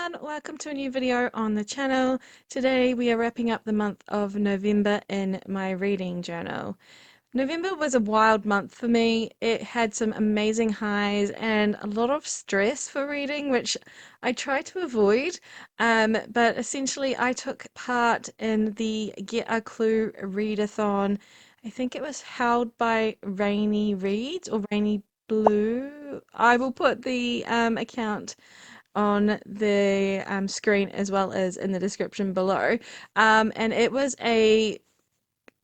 everyone, welcome to a new video on the channel. Today we are wrapping up the month of November in my reading journal. November was a wild month for me. It had some amazing highs and a lot of stress for reading, which I try to avoid. But essentially I took part in the Get a Clue readathon. I think it was held by Rainy Reads or Rainy Blue. I will put the account on the screen as well as in the description below. And it was a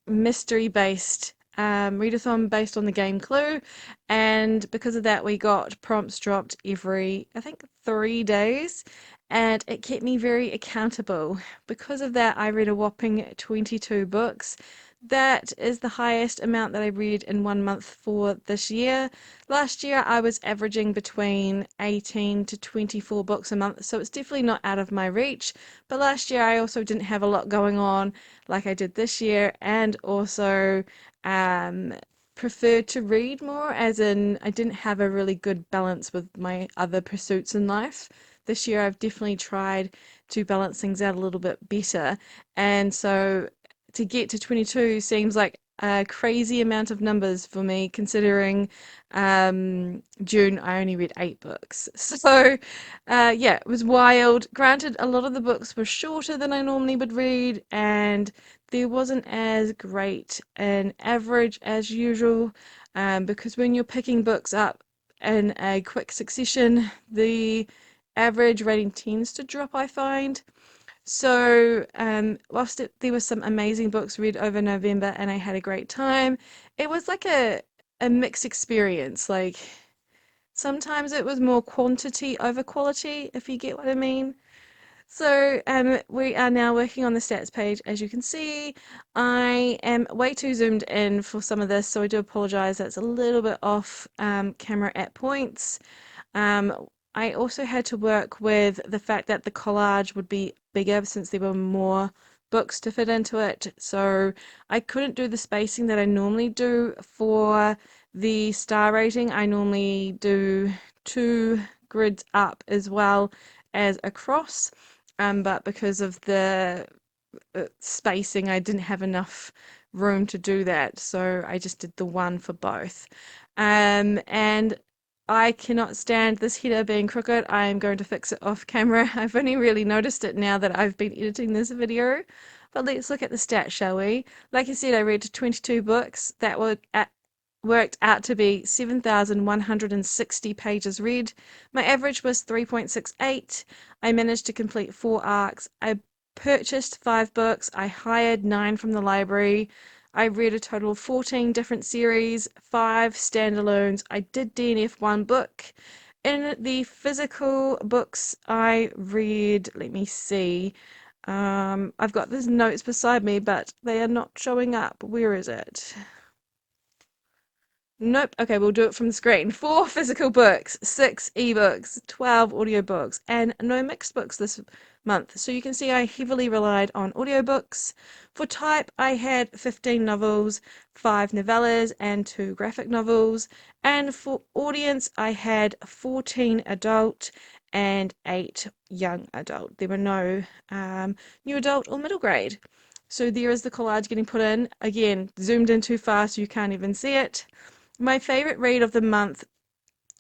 mystery based readathon based on the game Clue, and because of that we got prompts dropped every I think 3 days, and it kept me very accountable. Because of that I read a whopping 22 books. That is the highest amount that I read in 1 month for this year. Last year I was averaging between 18 to 24 books a month, so it's definitely not out of my reach. But last year I also didn't have a lot going on like I did this year, and also um, preferred to read more, as in I didn't have a really good balance with my other pursuits in life. This year I've definitely tried to balance things out a little bit better, and so to get to 22 seems like a crazy amount of numbers for me, considering June I only read 8 books. So yeah, it was wild. Granted, a lot of the books were shorter than I normally would read, and there wasn't as great an average as usual, because when you're picking books up in a quick succession, the average rating tends to drop, I find. So, whilst there were some amazing books read over November and I had a great time, it was like a mixed experience. Like, sometimes it was more quantity over quality, if you get what I mean. So, we are now working on the stats page. As you can see, I am way too zoomed in for some of this, so I do apologize. That's a little bit off camera at points. I also had to work with the fact that the collage would be bigger since there were more books to fit into it. So I couldn't do the spacing that I normally do for the star rating. I normally do 2 grids up as well as across. But because of the spacing, I didn't have enough room to do that. So I just did the one for both. And I cannot stand this header being crooked. I am going to fix it off camera. I've only really noticed it now that I've been editing this video. But let's look at the stats, shall we? Like I said, I read 22 books. That worked out to be 7,160 pages read. My average was 3.68. I managed to complete 4 arcs. I purchased 5 books. I hired 9 from the library. I read a total of 14 different series, 5 standalones. I did DNF 1 book. In the physical books I read, let me see. I've got these notes beside me, but they are not showing up. Where is it? Nope. Okay, we'll do it from the screen. 4 physical books, 6 ebooks, 12 audiobooks, and no mixed books this month. So you can see I heavily relied on audiobooks. For type, I had 15 novels, 5 novellas, and 2 graphic novels. And for audience, I had 14 adult and 8 young adult. There were no new adult or middle grade. So there is the collage getting put in. Again, zoomed in too far so you can't even see it. My favorite read of the month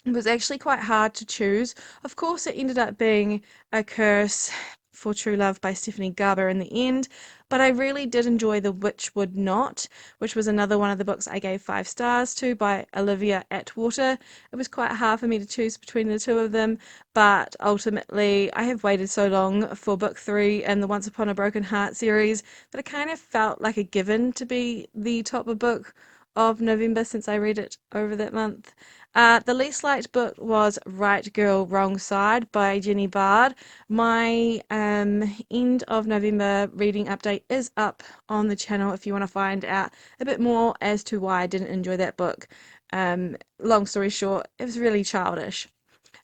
was actually quite hard to choose. Of course, it ended up being A Curse for True Love by Stephanie Garber in the end, but I really did enjoy The Witch Would Not, which was another one of the books I gave 5 stars to by Olivia Atwater. It was quite hard for me to choose between the two of them, but ultimately I have waited so long for book 3 in the Once Upon a Broken Heart series that it kind of felt like a given to be the top book of November since I read it over that month. The least liked book was Right Girl, Wrong Side by Jenny Bard. My end of November reading update is up on the channel if you want to find out a bit more as to why I didn't enjoy that book. Long story short, it was really childish.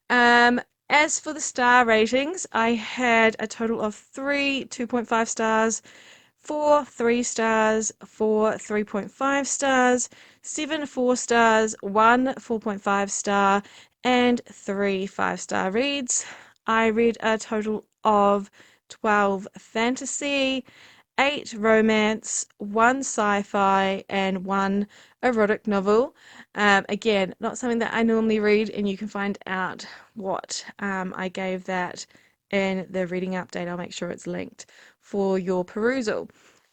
As for the star ratings, I had a total of 3 2.5 stars, 4 3 stars, 4 3.5 stars, 7 4 stars, 1 4.5 star, and 3 5-star reads. I read a total of 12 fantasy, 8 romance, 1 sci-fi, and 1 erotic novel. Again, not something that I normally read, and you can find out what I gave that in the reading update. I'll make sure it's linked for your perusal.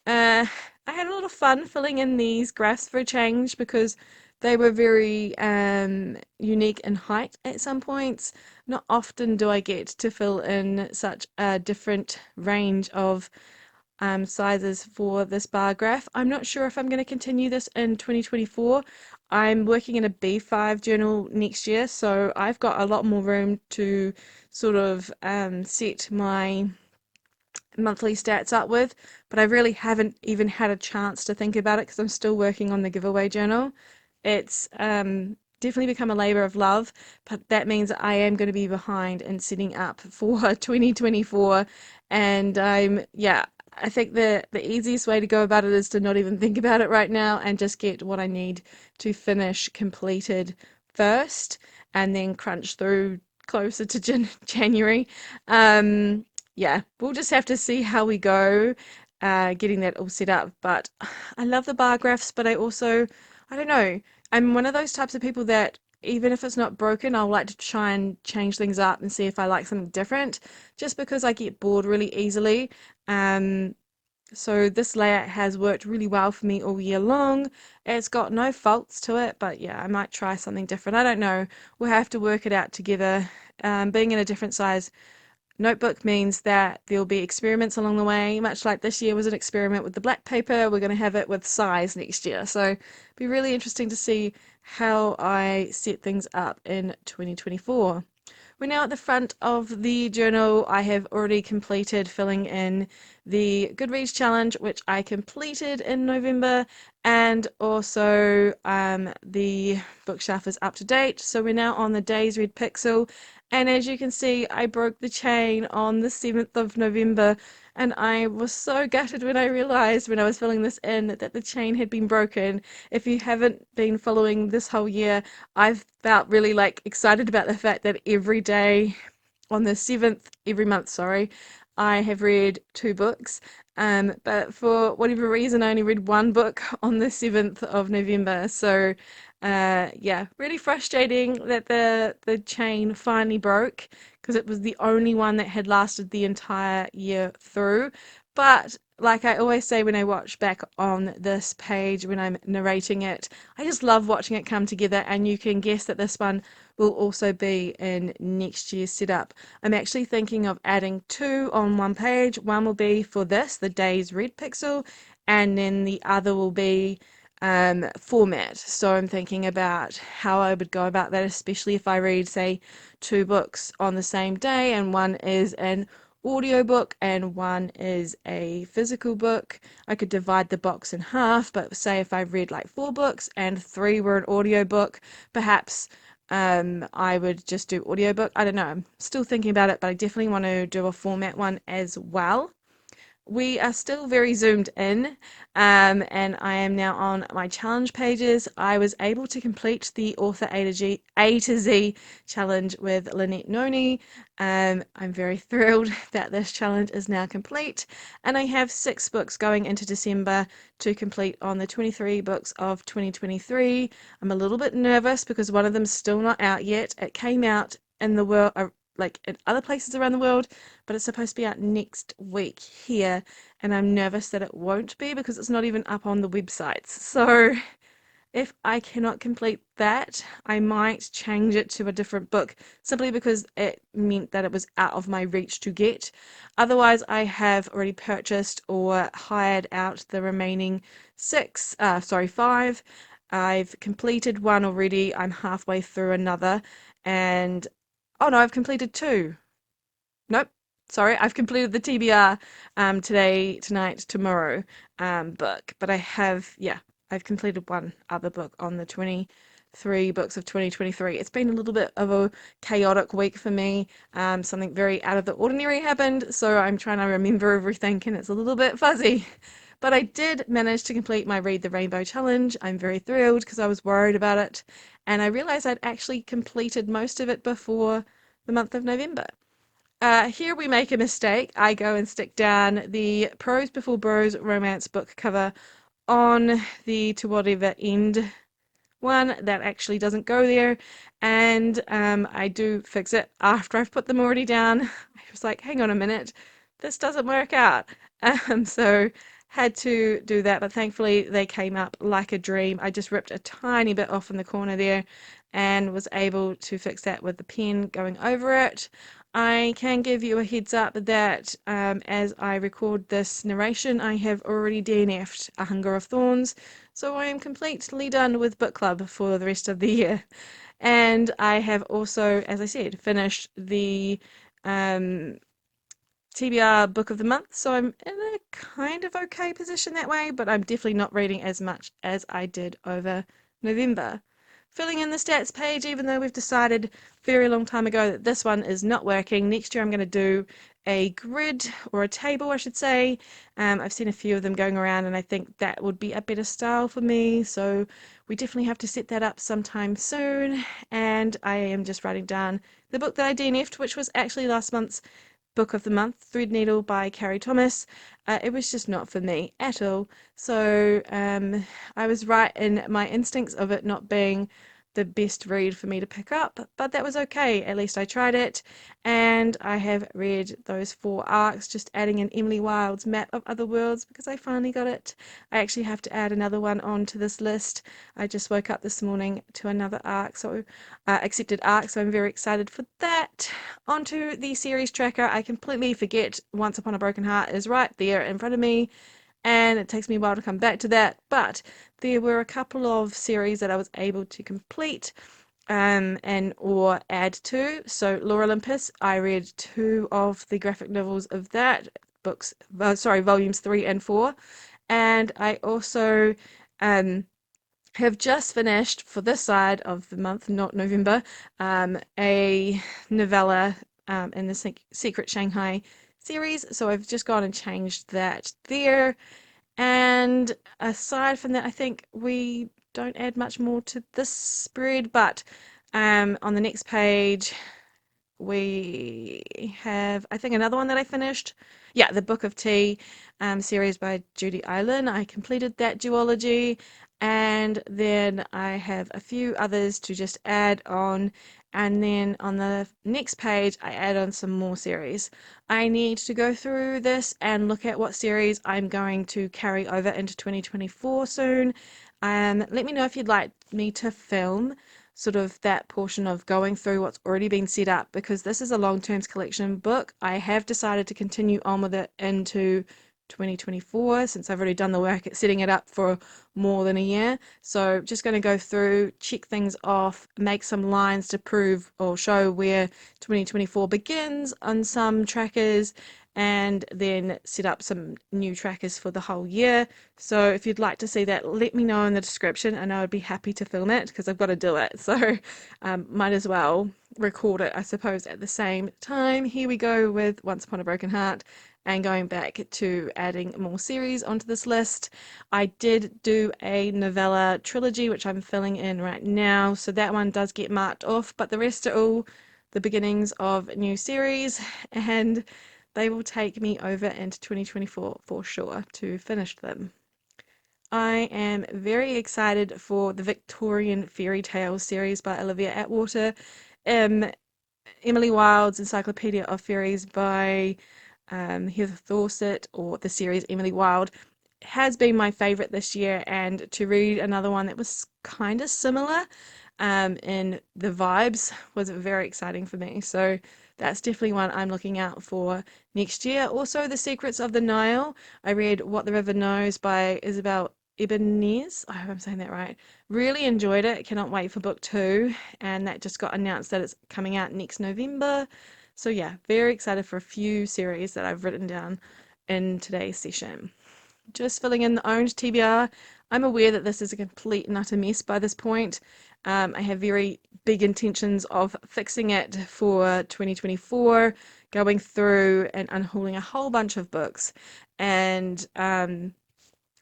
Uh, I had a lot of fun filling in these graphs for a change because they were very unique in height at some points. Not often do I get to fill in such a different range of sizes for this bar graph. I'm not sure if I'm going to continue this in 2024. I'm working in a B5 journal next year, so I've got a lot more room to sort of set my monthly stats up with, but I really haven't even had a chance to think about it because I'm still working on the giveaway journal. It's definitely become a labor of love, but that means I am going to be behind in setting up for 2024. And I think the easiest way to go about it is to not even think about it right now and just get what I need to finish completed first, and then crunch through closer to January. Yeah, we'll just have to see how we go getting that all set up. But I love the bar graphs, but I don't know, I'm one of those types of people that even if it's not broken, I'll like to try and change things up and see if I like something different, just because I get bored really easily. Um, so this layout has worked really well for me all year long. It's got no faults to it, but yeah, I might try something different. I don't know. We'll have to work it out together. Being in a different size notebook means that there'll be experiments along the way, much like this year was an experiment with the black paper. We're going to have it with size next year. So it'll be really interesting to see how I set things up in 2024. We're now at the front of the journal. I have already completed filling in the Goodreads challenge, which I completed in November, and also the bookshelf is up to date. So we're now on the Days Read Pixel, and as you can see, I broke the chain on the 7th of November, and I was so gutted when I realized when I was filling this in that the chain had been broken. If you haven't been following this whole year, I've felt really like excited about the fact that every day on the 7th, every month, sorry, I have read 2 books. But for whatever reason, I only read 1 book on the 7th of November. So, yeah, really frustrating that the chain finally broke because it was the only one that had lasted the entire year through. But like I always say when I watch back on this page when I'm narrating it, I just love watching it come together, and you can guess that this one will also be in next year's setup. I'm actually thinking of adding 2 on one page. One will be for this, the Days Read Pixel, and then the other will be format. So I'm thinking about how I would go about that, especially if I read, say, 2 books on the same day, and one is an audiobook and one is a physical book. I could divide the box in half, but say if I read like 4 books and 3 were an audiobook, perhaps I would just do audiobook. I don't know. I'm still thinking about it, but I definitely want to do a format one as well. We are still very zoomed in, and I am now on my challenge pages. I was able to complete the author A to Z challenge with Lynette Noni. I'm very thrilled that this challenge is now complete, and I have 6 books going into December to complete on the 23 books of 2023. I'm a little bit nervous because one of them is still not out yet. It came out in the world, like in other places around the world, but it's supposed to be out next week here, and I'm nervous that it won't be because it's not even up on the websites. So if I cannot complete that, I might change it to a different book simply because it meant that it was out of my reach to get. Otherwise, I have already purchased or hired out the remaining 5. I've completed one already. I'm halfway through another, and oh no, I've completed 2. Nope. Sorry, I've completed the TBR today, tonight, tomorrow book. But I've completed one other book on the 23 books of 2023. It's been a little bit of a chaotic week for me. Something very out of the ordinary happened, so I'm trying to remember everything and it's a little bit fuzzy. But I did manage to complete my Read the Rainbow challenge. I'm very thrilled because I was worried about it, and I realized I'd actually completed most of it before the month of November. Here we make a mistake. I go and stick down the Pros Before Bros romance book cover on the 𝓬𝓷𝓭 end one that actually doesn't go there, and I do fix it after I've put them already down. I was like, hang on a minute, this doesn't work out. So had to do that, but thankfully they came up like a dream. I just ripped a tiny bit off in the corner there and was able to fix that with the pen going over it. I can give you a heads up that as I record this narration, I have already DNF'd A Hunger of Thorns, so I am completely done with book club for the rest of the year. And I have also, as I said, finished the TBR book of the month, so I'm in a kind of okay position that way, but I'm definitely not reading as much as I did over November. Filling in the stats page, even though we've decided very long time ago that this one is not working. Next year I'm going to do a grid, or a table I should say. I've seen a few of them going around and I think that would be a better style for me, so we definitely have to set that up sometime soon. And I am just writing down the book that I DNF'd, which was actually last month's book of the month, Thread Needle by Carrie Thomas. It was just not for me at all. So I was right in my instincts of it not being the best read for me to pick up, but that was okay. At least I tried it, and I have read those 4 arcs, just adding in Emily Wilde's Map of Other Worlds because I finally got it. I actually have to add another one onto this list. I just woke up this morning to another arc, so accepted arc, so I'm very excited for that. Onto the series tracker. I completely forget Once Upon a Broken Heart is right there in front of me, and it takes me a while to come back to that, but there were a couple of series that I was able to complete and or add to. So Lore Olympus, I read 2 of the graphic novels of that, volumes 3 and 4, and I also have just finished, for this side of the month, not November, a novella in the Secret Shanghai series, so I've just gone and changed that there. And aside from that, I think we don't add much more to this spread, but on the next page we have, I think, another one that I finished. Yeah, the Book of Tea series by Judy Island. I completed that duology, and then I have a few others to just add on, and then on the next page I add on some more series. I need to go through this and look at what series I'm going to carry over into 2024 soon. Let me know if you'd like me to film sort of that portion of going through what's already been set up, because this is a long-term collection book. I have decided to continue on with it into 2024 since I've already done the work at setting it up for more than a year. So just going to go through, check things off, make some lines to prove or show where 2024 begins on some trackers, and then set up some new trackers for the whole year. So if you'd like to see that, let me know in the description and I would be happy to film it because I've got to do it. So might as well record it, I suppose, at the same time. Here we go with Once Upon a Broken Heart, and going back to adding more series onto this list. I did do a novella trilogy, which I'm filling in right now, so that one does get marked off, but the rest are all the beginnings of new series, and they will take me over into 2024 for sure to finish them. I am very excited for the Victorian Fairy Tales series by Olivia Atwater. Emily Wilde's Encyclopedia of Fairies by Heather Fawcett, or the series Emily Wilde, has been my favourite this year, and to read another one that was kind of similar in the vibes was very exciting for me. So that's definitely one I'm looking out for next year. Also, The Secrets of the Nile. I read What the River Knows by Isabel Ibanez. I hope I'm saying that right. Really enjoyed it. Cannot wait for book 2, and that just got announced that it's coming out next November. So yeah, very excited for a few series that I've written down in today's session. Just filling in the owned TBR. I'm aware that this is a complete and utter mess by this point. I have very big intentions of fixing it for 2024, going through and unhauling a whole bunch of books, and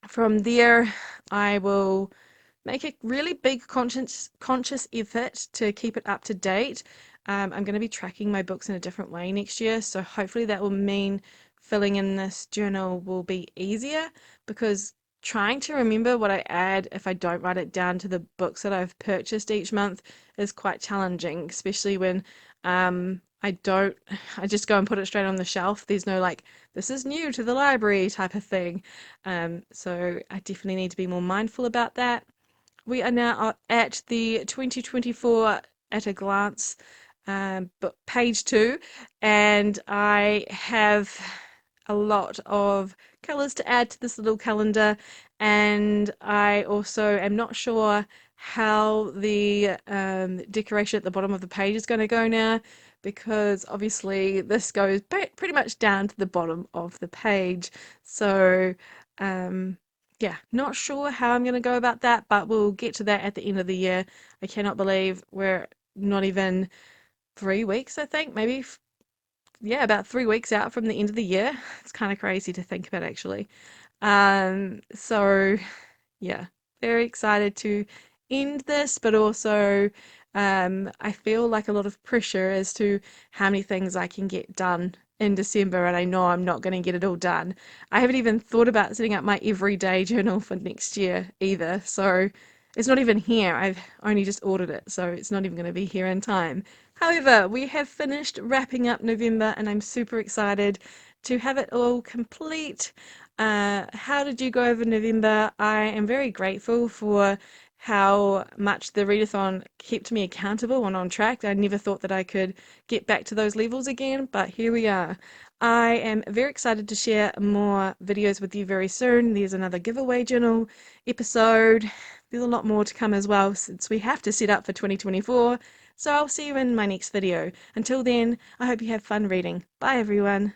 from there I will make a really big conscious effort to keep it up to date. I'm going to be tracking my books in a different way next year, so hopefully that will mean filling in this journal will be easier, because trying to remember what I add if I don't write it down to the books that I've purchased each month is quite challenging, especially when I don't, I just go and put it straight on the shelf. There's no like, this is new to the library type of thing. So I definitely need to be more mindful about that. We are now at the 2024 at a glance, but page 2, and I have a lot of colours to add to this little calendar, and I also am not sure how the decoration at the bottom of the page is going to go now, because obviously this goes pretty much down to the bottom of the page. So yeah, not sure how I'm going to go about that, but we'll get to that at the end of the year. I cannot believe we're not even 3 weeks, I think, maybe, yeah, about 3 weeks out from the end of the year. It's kind of crazy to think about, actually. So yeah, very excited to end this, but also I feel like a lot of pressure as to how many things I can get done in December, and I know I'm not going to get it all done. I haven't even thought about setting up my everyday journal for next year either, so it's not even here. I've only just ordered it, so it's not even going to be here in time. However, we have finished wrapping up November, and I'm super excited to have it all complete. How did you go over November? I am very grateful for how much the readathon kept me accountable and on track. I never thought that I could get back to those levels again, but here we are. I am very excited to share more videos with you very soon. There's another giveaway journal episode. There's a lot more to come as well, since we have to set up for 2024. So I'll see you in my next video. Until then, I hope you have fun reading. Bye everyone.